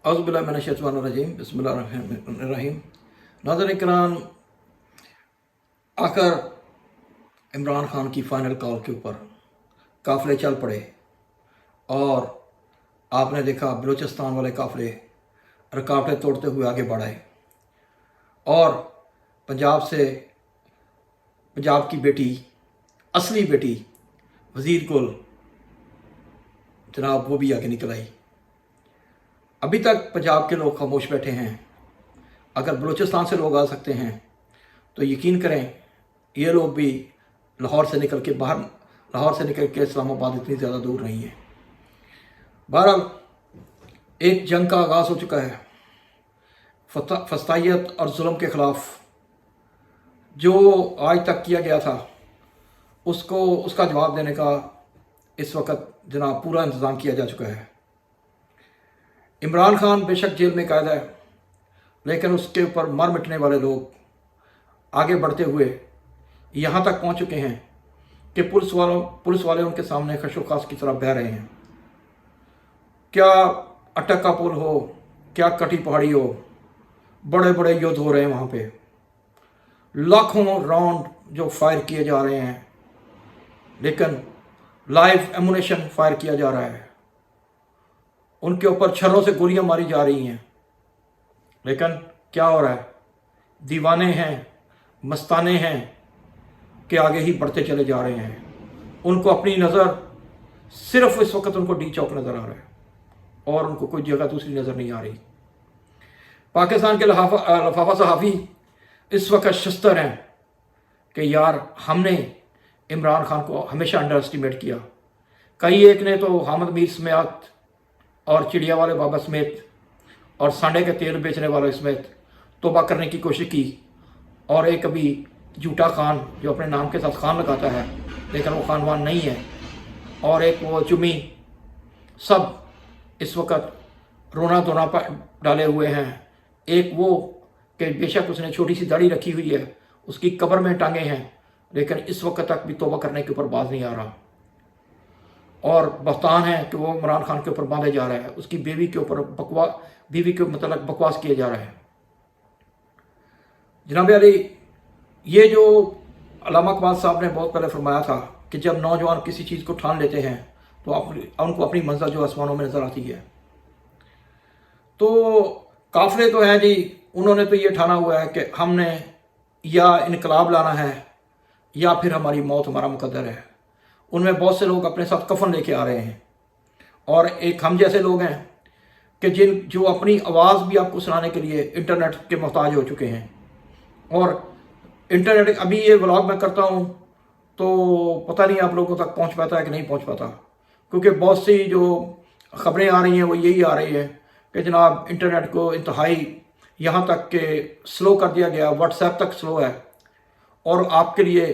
औज़ुबिल्लाहि मिनश्शैतानिर्रजीम बिस्मिल्लाहिर्रहमानिर्रहीम। नाज़रीन किराम, आकर इमरान खान की फ़ाइनल कॉल के ऊपर काफ़िले चल पड़े और आपने देखा बलूचिस्तान वाले काफ़िले रुकावटें तोड़ते हुए आगे बढ़े और पंजाब की बेटी, असली बेटी वज़ीर गुल जनाब, वो भी आगे निकल आई। अभी तक पंजाब के लोग खामोश बैठे हैं। अगर बलूचिस्तान से लोग आ सकते हैं तो यकीन करें ये लोग भी लाहौर से निकल के इस्लामाबाद इतनी ज़्यादा दूर नहीं है। बहरहाल एक जंग का आगाज़ हो चुका है। फस्तायत और जुल्म के ख़िलाफ़ जो आज तक किया गया था उसका जवाब देने का इस वक्त जनाब पूरा इंतज़ाम किया जा चुका है। इमरान खान बेशक जेल में कैद है, लेकिन उसके ऊपर मर मिटने वाले लोग आगे बढ़ते हुए यहाँ तक पहुँच चुके हैं कि पुलिस वाले उनके सामने खशोखास की तरह बह रहे हैं। क्या अटक का पुल हो, क्या कटी पहाड़ी हो, बड़े बड़े युद्ध हो रहे हैं वहाँ पे। लाखों राउंड जो फायर किए जा रहे हैं, लेकिन लाइव एमुनेशन फायर किया जा रहा है। उनके ऊपर छर्रों से गोलियां मारी जा रही हैं, लेकिन क्या हो रहा है? दीवाने हैं, मस्ताने हैं कि आगे ही बढ़ते चले जा रहे हैं। उनको अपनी नज़र सिर्फ इस वक्त उनको डी चौक नज़र आ रहा है और उनको कोई जगह दूसरी नज़र नहीं आ रही। पाकिस्तान के लफाफा सहाफ़ी इस वक्त शस्तर हैं कि यार हमने इमरान खान को हमेशा अंडर एस्टिमेट किया। कई एक ने तो हामिद मीर समेत और चिड़िया वाले बाबा समेत और सांडे के तेल बेचने वाले समेत तौबा करने की कोशिश की, और एक अभी झूठा खान जो अपने नाम के साथ खान लगाता है लेकिन वो खानवान नहीं है, और एक वो चुमी, सब इस वक्त रोना धोना पर डाले हुए हैं। एक वो कि बेशक उसने छोटी सी दाढ़ी रखी हुई है, उसकी कब्र में टांगे हैं, लेकिन इस वक्त तक भी तौबा करने के ऊपर बाज नहीं आ रहा। और बहतान है कि वो इमरान खान के ऊपर बांधे जा रहा है, उसकी बीवी के मतलब बकवास किया जा रहा है। जनाब अली, ये जो अल्लामा इकबाल साहब ने बहुत पहले फरमाया था कि जब नौजवान किसी चीज़ को ठान लेते हैं तो उनको अपनी मंजिल जो आसमानों में नज़र आती है। तो काफिले तो हैं जी, उन्होंने तो ये ठाना हुआ है कि हमने या इनकलाब लाना है या फिर हमारी मौत हमारा मुकद्दर है। उनमें बहुत से लोग अपने साथ कफन लेके आ रहे हैं, और एक हम जैसे लोग हैं कि जो अपनी आवाज़ भी आपको सुनाने के लिए इंटरनेट के मोहताज हो चुके हैं। और इंटरनेट, अभी ये व्लॉग मैं करता हूँ तो पता नहीं आप लोगों तक पहुँच पाता है कि नहीं पहुँच पाता, क्योंकि बहुत सी जो ख़बरें आ रही हैं वो यही आ रही है कि जनाब इंटरनेट को इंतहाई यहाँ तक कि स्लो कर दिया गया, व्हाट्सएप तक स्लो है, और आपके लिए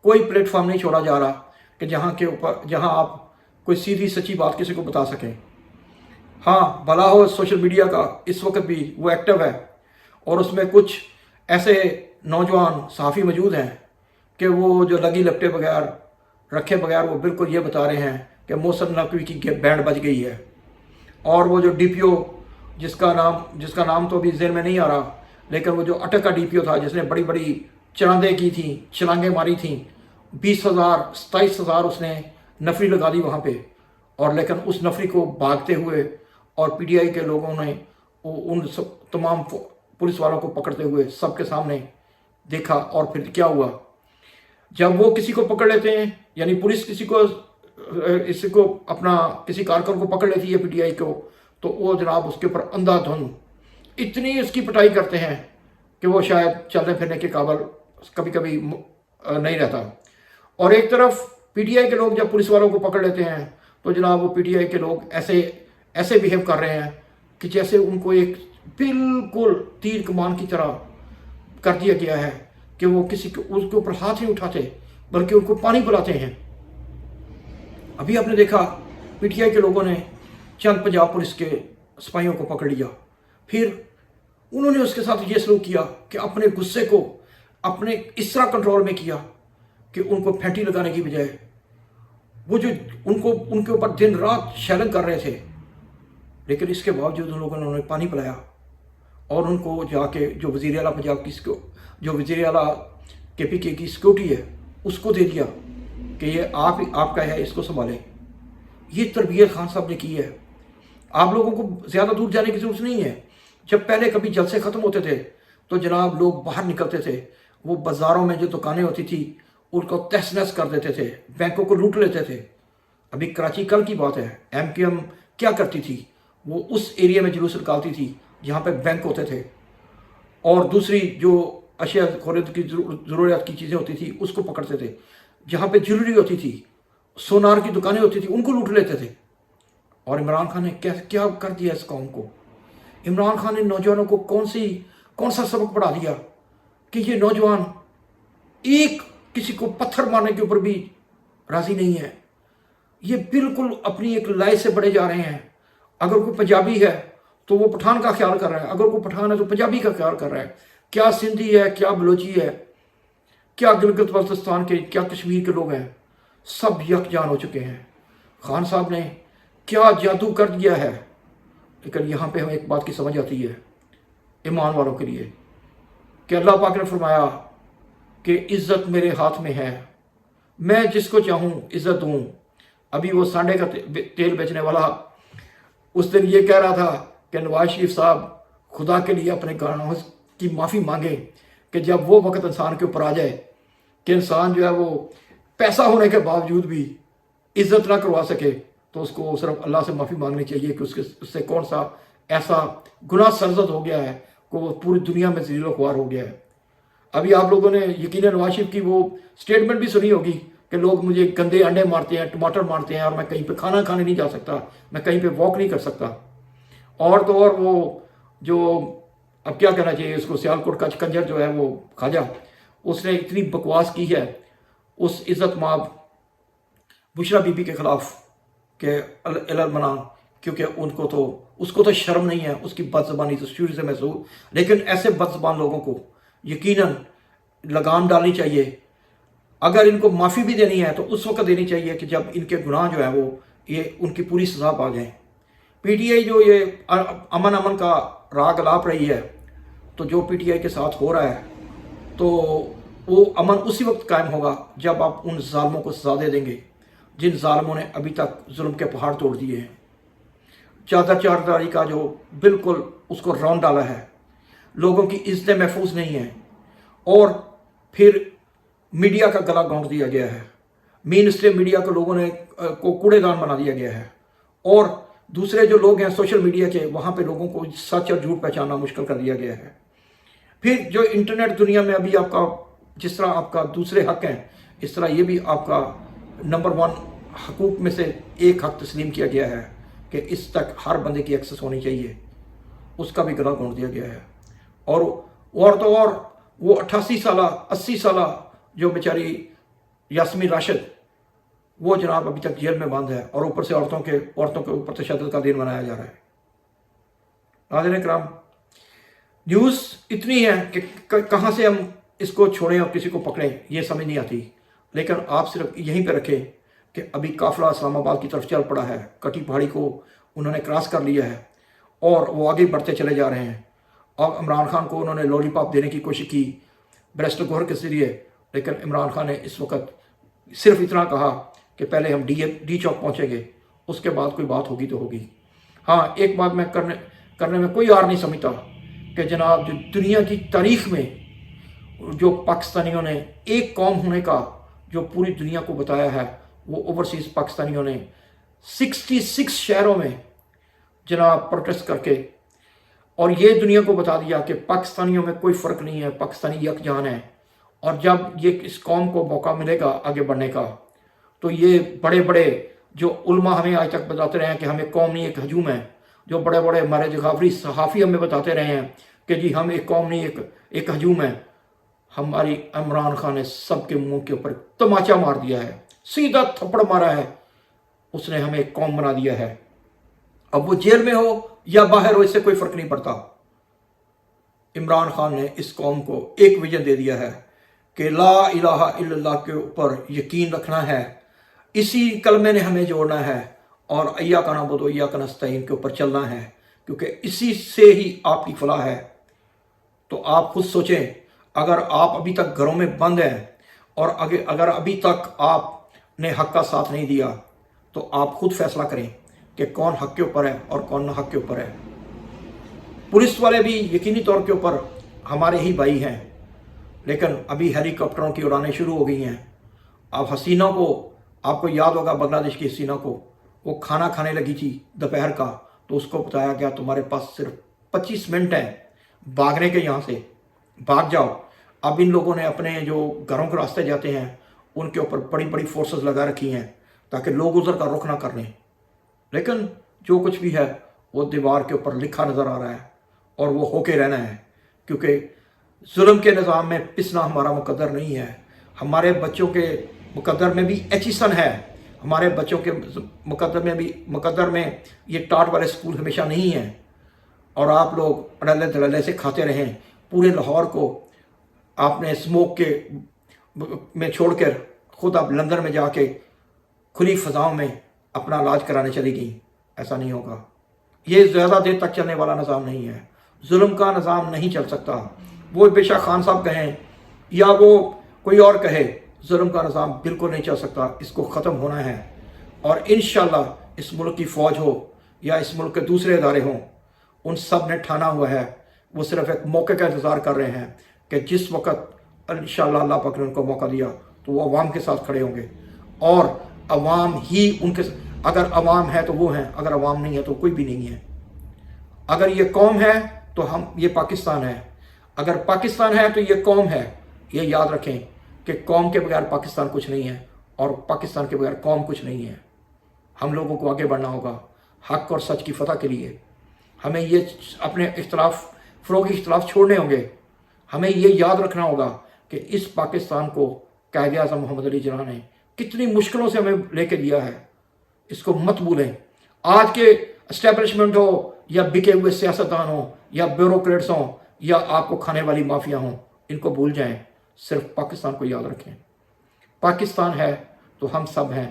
कोई प्लेटफॉर्म नहीं छोड़ा जा रहा कि जहाँ आप कोई सीधी सच्ची बात किसी को बता सकें। हाँ, भला हो सोशल मीडिया का इस वक्त भी वो एक्टिव है, और उसमें कुछ ऐसे नौजवान सहाफ़ी मौजूद हैं कि वो जो लगी लपटे बगैर रखे बगैर वो बिल्कुल ये बता रहे हैं कि मोहसिन नकवी की बैंड बज गई है। और वो जो DPO जिसका नाम तो अभी ज़हन में नहीं आ रहा, लेकिन वो जो अटक का DPO था जिसने बड़ी बड़ी चरांदें की थी, छलांगें मारी थी, 20,000 27,000 उसने नफरी लगा दी वहाँ पे, और लेकिन उस नफरी को भागते हुए और PTI के लोगों ने उन तमाम पुलिस वालों को पकड़ते हुए सबके सामने देखा। और फिर क्या हुआ, जब वो किसी को पकड़ लेते हैं, यानी पुलिस किसी कारकुन को पकड़ लेती है PTI को, तो वो जनाब उसके ऊपर अंधाधुंध इतनी उसकी पिटाई करते हैं कि वो शायद चलने फिरने के काबिल कभी कभी नहीं रहता। और एक तरफ PTI के लोग जब पुलिस वालों को पकड़ लेते हैं तो जनाब वो PTI के लोग ऐसे बिहेव कर रहे हैं कि जैसे उनको एक बिल्कुल तीर कमान की तरह कर दिया गया है कि वो उसके ऊपर हाथ नहीं उठाते बल्कि उनको पानी पिलाते हैं। अभी आपने देखा PTI के लोगों ने चंद पंजाब पुलिस के सिपाहियों को पकड़ लिया, फिर उन्होंने उसके साथ ये सलूक किया कि अपने गुस्से को अपने इस तरह कंट्रोल में किया कि उनको फैंटी लगाने की बजाय वो जो उनके ऊपर दिन रात शेलिंग कर रहे थे, लेकिन इसके बावजूद उन लोगों ने उन्हें पानी पिलाया और उनको जाके जो वज़ीर आला पंजाब की जो वज़ीर आला KPK की सिक्योरिटी है उसको दे दिया कि ये आपका है, इसको संभालें। ये तरबियत खान साहब ने की है। आप लोगों को ज़्यादा दूर जाने की ज़रूरत नहीं है। जब पहले कभी जलसे ख़त्म होते थे तो जनाब लोग बाहर निकलते थे, वो बाज़ारों में जो दुकानें होती थी उनको तहस नहस कर देते थे, बैंकों को लूट लेते थे। अभी कराची कल की बात है, MKM क्या करती थी, वो उस एरिया में जुलूस निकालती थी जहाँ पे बैंक होते थे और दूसरी जो अशिया खरीद की ज़रूरियात की चीज़ें होती थी उसको पकड़ते थे। जहाँ पे ज्वेलरी होती थी, सोनार की दुकानें होती थी, उनको लूट लेते थे। और इमरान खान ने क्या कर दिया इस कौम को। इमरान खान ने नौजवानों को कौन सा सबक पढ़ा दिया कि ये नौजवान एक किसी को पत्थर मारने के ऊपर भी राज़ी नहीं है। ये बिल्कुल अपनी एक लाइ से बड़े जा रहे हैं। अगर कोई पंजाबी है तो वो पठान का ख्याल कर रहा है, अगर कोई पठान है तो पंजाबी का ख्याल कर रहा है। क्या सिंधी है, क्या बलोची है, क्या गिलगित बल्तिस्तान के, क्या कश्मीर के लोग हैं, सब यकजान हो चुके हैं। खान साहब ने क्या जादू कर दिया है। लेकिन यहाँ पे हमें एक बात की समझ आती है ईमान वालों के लिए कि अल्लाह पाक ने फरमाया कि इज़्ज़त मेरे हाथ में है, मैं जिसको चाहूँ इज़्ज़त दूँ। अभी वो सांडे का तेल बेचने वाला उस दिन ये कह रहा था कि नवाज शरीफ साहब खुदा के लिए अपने गानों की माफ़ी मांगे कि जब वो वक्त इंसान के ऊपर आ जाए कि इंसान जो है वो पैसा होने के बावजूद भी इज़्ज़त ना करवा सके तो उसको सिर्फ अल्लाह से माफ़ी मांगनी चाहिए कि उससे कौन सा ऐसा गुनाह सरजद हो गया है कि वो पूरी दुनिया में ज़लील ख्वार हो गया है। अभी आप लोगों ने यकीनन नवाज शरीफ की वो स्टेटमेंट भी सुनी होगी कि लोग मुझे गंदे अंडे मारते हैं, टमाटर मारते हैं और मैं कहीं पे खाना खाने नहीं जा सकता, मैं कहीं पे वॉक नहीं कर सकता। और तो और वो जो अब क्या कहना चाहिए उसको, सियालकोट का कंजर जो है वो खाजा, उसने इतनी बकवास की है उस इज़्ज़त माब बुशरा बीबी के ख़िलाफ़ के अलमना, क्योंकि उसको तो शर्म नहीं है, उसकी बदज़बानी तो शुरू से महसूस। लेकिन ऐसे बदज़बान लोगों को यकीनन लगाम डालनी चाहिए। अगर इनको माफ़ी भी देनी है तो उस वक्त देनी चाहिए कि जब इनके गुनाह जो है वो ये उनकी पूरी सज़ा पा जाएँ। PTI जो ये अमन का राग लाप रही है, तो जो PTI के साथ हो रहा है तो वो अमन उसी वक्त कायम होगा जब आप उन ज़ालिमों को सज़ा दे देंगे जिन ज़ालिमों ने अभी तक जुल्म के पहाड़ तोड़ दिए हैं। चादरदारी का जो बिल्कुल उसको रौंद डाला है, लोगों की इज़्ज़तें महफूज नहीं हैं और फिर मीडिया का गला घोंट दिया गया है। मेन स्ट्रीम मीडिया को लोगों ने को कूड़ेदान बना दिया गया है और दूसरे जो लोग हैं सोशल मीडिया के, वहाँ पे लोगों को सच और झूठ पहचानना मुश्किल कर दिया गया है। फिर जो इंटरनेट दुनिया में अभी आपका जिस तरह आपका दूसरे हक हैं, इस तरह ये भी आपका नंबर 1 हकूक़ में से एक हक तस्लीम किया गया है कि इस तक हर बंदे की एक्सेस होनी चाहिए, उसका भी गला घोंट दिया गया है। और तो और वो 88 साल 80 साल जो बेचारी यास्मीन राशिद, वो जनाब अभी तक जेल में बंद है और ऊपर से औरतों के ऊपर तशद्दुद का दिन मनाया जा रहा है। नाज़रीन किराम, न्यूज़ इतनी है कि कहाँ से हम इसको छोड़ें और किसी को पकड़ें ये समझ नहीं आती। लेकिन आप सिर्फ यहीं पे रखें कि अभी काफ़िला इस्लामाबाद की तरफ चल पड़ा है, कटी पहाड़ी को उन्होंने क्रॉस कर लिया है और वो आगे बढ़ते चले जा रहे हैं। अब इमरान खान को उन्होंने लॉलीपॉप देने की कोशिश की बैरिस्टर गौहर के ज़रिए, लेकिन इमरान खान ने इस वक्त सिर्फ इतना कहा कि पहले हम डी चौक पहुँचेंगे, उसके बाद कोई बात होगी तो होगी। हाँ, एक बात मैं करने में कोई आर नहीं समझता कि जनाब जो दुनिया की तारीख में जो पाकिस्तानियों ने एक कौम होने का जो पूरी दुनिया को बताया है, वो ओवरसीज़ पाकिस्तानियों ने 66 शहरों में जनाब प्रोटेस्ट करके और ये दुनिया को बता दिया कि पाकिस्तानियों में कोई फ़र्क नहीं है, पाकिस्तानी यकजान है। और जब ये इस कौम को मौका मिलेगा आगे बढ़ने का तो ये बड़े बड़े जो उलमा हमें आज तक बताते रहे हैं कि हमें कौम नहीं एक हजूम है, जो बड़े बड़े हमारे जगाफरी सहाफ़ी हमें बताते रहे हैं कि जी हम एक कौम नहीं एक हजूम है, हमारी इमरान खान ने सबके मुंह के ऊपर तमाचा मार दिया है, सीधा थप्पड़ मारा है, उसने हमें एक कौम बना दिया है। अब वो जेल में हो या बाहर हो, इससे कोई फ़र्क नहीं पड़ता। इमरान खान ने इस कौम को एक विजन दे दिया है कि ला इलाहा इल्लल्लाह के ऊपर यकीन रखना है, इसी कलमे ने हमें जोड़ना है اور ایاک نعبد و ایاک نستعین کے اوپر چلنا ہے، کیونکہ اسی سے ہی آپ کی فلاح ہے۔ تو آپ خود سوچیں، اگر آپ ابھی تک گھروں میں بند ہیں اور اگر ابھی تک آپ نے حق کا ساتھ نہیں دیا، تو آپ خود فیصلہ کریں کہ کون حق کے اوپر ہے اور کون نہ حق کے اوپر ہے۔ پولیس والے بھی یقینی طور کے اوپر ہمارے ہی بھائی ہیں، لیکن ابھی ہیلی کاپٹروں کی اڑانیں شروع ہو گئی ہیں۔ اب حسینہ کو، آپ کو یاد ہوگا بنگلہ دیش کی حسینہ کو، وہ کھانا کھانے لگی تھی دوپہر کا، تو اس کو بتایا گیا تمہارے پاس صرف 25 منٹ ہیں بھاگنے کے، یہاں سے بھاگ جاؤ۔ اب ان لوگوں نے اپنے جو گھروں کے راستے جاتے ہیں ان کے اوپر بڑی بڑی فورسز لگا رکھی ہیں تاکہ لوگ ادھر کا رخ نہ کر لیں، لیکن جو کچھ بھی ہے وہ دیوار کے اوپر لکھا نظر آ رہا ہے اور وہ ہو کے رہنا ہے، کیونکہ ظلم کے نظام میں پسنا ہمارا مقدر نہیں ہے۔ ہمارے بچوں کے مقدر میں بھی ایچیسن ہے، ہمارے بچوں کے مقدر میں یہ ٹاٹ والے سکول ہمیشہ نہیں ہیں، اور آپ لوگ اڑلے دڑلے سے کھاتے رہیں۔ پورے لاہور کو آپ نے اسموک کے میں چھوڑ کر خود آپ لندن میں جا کے کھلی فضاؤں میں اپنا علاج کرانے چلی گئیں۔ ایسا نہیں ہوگا، یہ زیادہ دیر تک چلنے والا نظام نہیں ہے، ظلم کا نظام نہیں چل سکتا۔ وہ بے شک خان صاحب کہیں یا وہ کوئی اور کہے، ظلم کا نظام بالکل نہیں چل سکتا، اس کو ختم ہونا ہے۔ اور انشاءاللہ اس ملک کی فوج ہو یا اس ملک کے دوسرے ادارے ہوں، ان سب نے ٹھانا ہوا ہے، وہ صرف ایک موقع کا انتظار کر رہے ہیں کہ جس وقت انشاءاللہ اللہ پاک نے ان کو موقع دیا تو وہ عوام کے ساتھ کھڑے ہوں گے، اور عوام ہی ان کے، اگر عوام ہے تو وہ ہیں، اگر عوام نہیں ہے تو کوئی بھی نہیں ہے۔ اگر یہ قوم ہے تو یہ پاکستان ہے، اگر پاکستان ہے تو یہ قوم ہے۔ یہ یاد رکھیں کہ قوم کے بغیر پاکستان کچھ نہیں ہے، اور پاکستان کے بغیر قوم کچھ نہیں ہے۔ ہم لوگوں کو آگے بڑھنا ہوگا حق اور سچ کی فتح کے لیے۔ ہمیں یہ اپنے فروغی اختلاف چھوڑنے ہوں گے۔ ہمیں یہ یاد رکھنا ہوگا کہ اس پاکستان کو قائد اعظم محمد علی جناح نے کتنی مشکلوں سے ہمیں لے کے دیا ہے، اس کو مت بھولیں۔ آج کے اسٹیبلشمنٹ ہو یا بکے ہوئے سیاستدان ہوں یا بیوروکریٹس ہوں یا آپ کو کھانے والی مافیا ہوں، ان کو بھول جائیں، صرف پاکستان کو یاد رکھیں۔ پاکستان ہے تو ہم سب ہیں،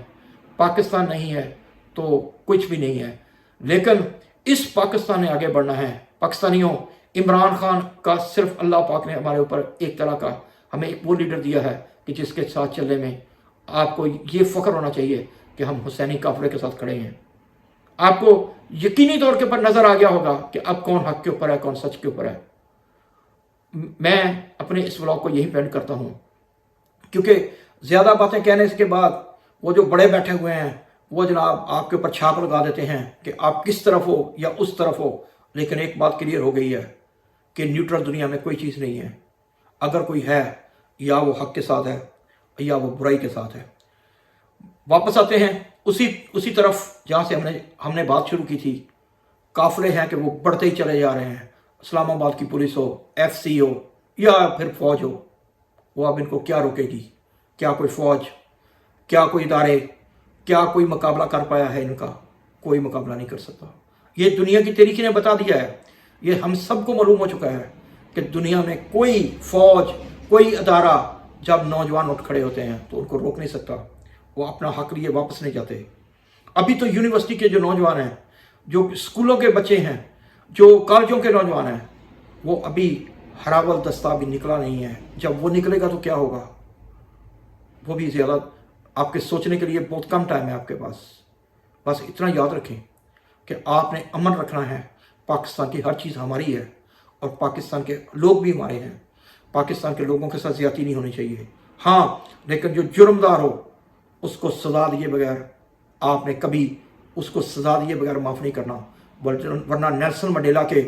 پاکستان نہیں ہے تو کچھ بھی نہیں ہے۔ لیکن اس پاکستان نے آگے بڑھنا ہے۔ پاکستانیوں، عمران خان کا صرف اللہ پاک نے ہمارے اوپر ایک طرح کا ہمیں ایک وہ لیڈر دیا ہے کہ جس کے ساتھ چلنے میں آپ کو یہ فخر ہونا چاہیے کہ ہم حسینی قافلے کے ساتھ کھڑے ہیں۔ آپ کو یقینی طور کے پر نظر آ گیا ہوگا کہ اب کون حق کے اوپر ہے، کون سچ کے اوپر ہے۔ میں اپنے اس ولاگ کو یہی پینڈ کرتا ہوں، کیونکہ زیادہ باتیں کہنے کے بعد وہ جو بڑے بیٹھے ہوئے ہیں وہ جناب آپ کے اوپر چھاپ لگا دیتے ہیں کہ آپ کس طرف ہو یا اس طرف ہو۔ لیکن ایک بات کلیئر ہو گئی ہے کہ نیوٹرل دنیا میں کوئی چیز نہیں ہے، اگر کوئی ہے یا وہ حق کے ساتھ ہے یا وہ برائی کے ساتھ ہے۔ واپس آتے ہیں اسی طرف جہاں سے ہم نے بات شروع کی تھی۔ قافلے ہیں کہ وہ بڑھتے ہی چلے جا رہے ہیں۔ اسلام آباد کی پولیس ہو، FCC ہو یا پھر فوج ہو، وہ اب ان کو کیا روکے گی؟ کیا کوئی فوج، کیا کوئی ادارے، کیا کوئی مقابلہ کر پایا ہے ان کا؟ کوئی مقابلہ نہیں کر سکتا۔ یہ دنیا کی تاریخ نے بتا دیا ہے، یہ ہم سب کو معلوم ہو چکا ہے کہ دنیا میں کوئی فوج، کوئی ادارہ جب نوجوان اٹھ کھڑے ہوتے ہیں تو ان کو روک نہیں سکتا، وہ اپنا حق لیے واپس نہیں جاتے۔ ابھی تو یونیورسٹی کے جو نوجوان ہیں، جو اسکولوں کے بچے ہیں، جو کالجوں کے نوجوان ہیں، وہ ابھی ہراول دستہ بھی نکلا نہیں ہے۔ جب وہ نکلے گا تو کیا ہوگا؟ وہ بھی زیادہ آپ کے سوچنے کے لیے بہت کم ٹائم ہے آپ کے پاس۔ بس اتنا یاد رکھیں کہ آپ نے امن رکھنا ہے۔ پاکستان کی ہر چیز ہماری ہے اور پاکستان کے لوگ بھی ہمارے ہیں۔ پاکستان کے لوگوں کے ساتھ زیادتی نہیں ہونی چاہیے، ہاں، لیکن جو جرمدار ہو اس کو سزا دیے بغیر آپ نے کبھی اس کو سزا دیے بغیر معاف نہیں کرنا۔ ورنہ نیلسن منڈیلا کے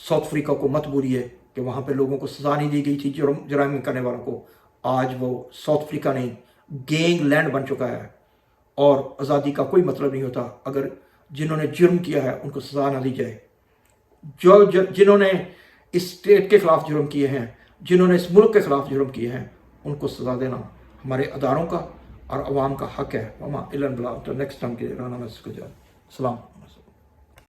ساؤتھ افریقہ کو مت بھولیے کہ وہاں پہ لوگوں کو سزا نہیں دی گئی تھی جرائم کرنے والوں کو۔ آج وہ ساؤتھ افریقہ نہیں، گینگ لینڈ بن چکا ہے، اور آزادی کا کوئی مطلب نہیں ہوتا اگر جنہوں نے جرم کیا ہے ان کو سزا نہ دی جائے۔ جنہوں نے اس اسٹیٹ کے خلاف جرم کیے ہیں، جنہوں نے اس ملک کے خلاف جرم کیے ہیں، ان کو سزا دینا ہمارے اداروں کا اور عوام کا حق ہے۔ وما الا البلاغ۔ تو نیکسٹ ٹائم کے سلام۔